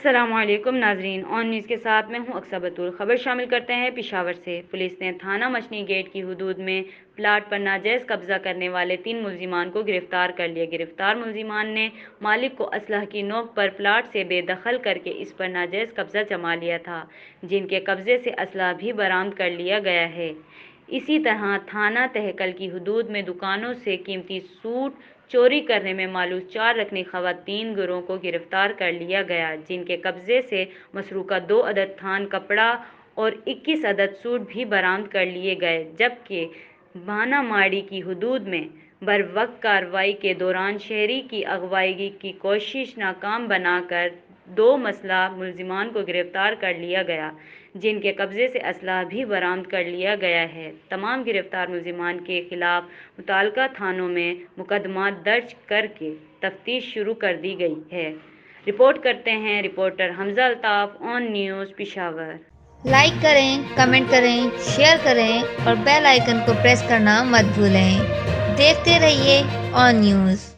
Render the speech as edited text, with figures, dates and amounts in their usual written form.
السلام علیکم ناظرین، آن نیوز کے ساتھ میں ہوں اقصیٰ بطول۔ خبر شامل کرتے ہیں پشاور سے۔ پولیس نے تھانہ مچھلی گیٹ کی حدود میں پلاٹ پر ناجائز قبضہ کرنے والے 3 ملزمان کو گرفتار کر لیا۔ گرفتار ملزمان نے مالک کو اسلحے کی نوک پر پلاٹ سے بے دخل کر کے اس پر ناجائز قبضہ جما لیا تھا، جن کے قبضے سے اسلحہ بھی برآمد کر لیا گیا ہے۔ اسی طرح تھانہ تہکل کی حدود میں دکانوں سے قیمتی سوٹ چوری کرنے میں ملوث 4 رکنی خواتین گروہ کو گرفتار کر لیا گیا، جن کے قبضے سے مسروقہ 2 عدد تھان کپڑا اور 21 عدد سوٹ بھی برآمد کر لیے گئے، جبکہ بانا ماڑی کی حدود میں بروقت کارروائی کے دوران شہری کی اغوائی کی کوشش ناکام بنا کر 2 مسلح ملزمان کو گرفتار کر لیا گیا، جن کے قبضے سے اسلحہ بھی برآمد کر لیا گیا ہے۔ تمام گرفتار ملزمان کے خلاف متعلقہ تھانوں میں مقدمات درج کر کے تفتیش شروع کر دی گئی ہے۔ رپورٹ کرتے ہیں رپورٹر حمزہ الطاف، آن نیوز پشاور۔ لائک کریں، کمنٹ کریں، شیئر کریں اور بیل آئیکن کو پریس کرنا مت بھولیں۔ دیکھتے رہیے آن نیوز۔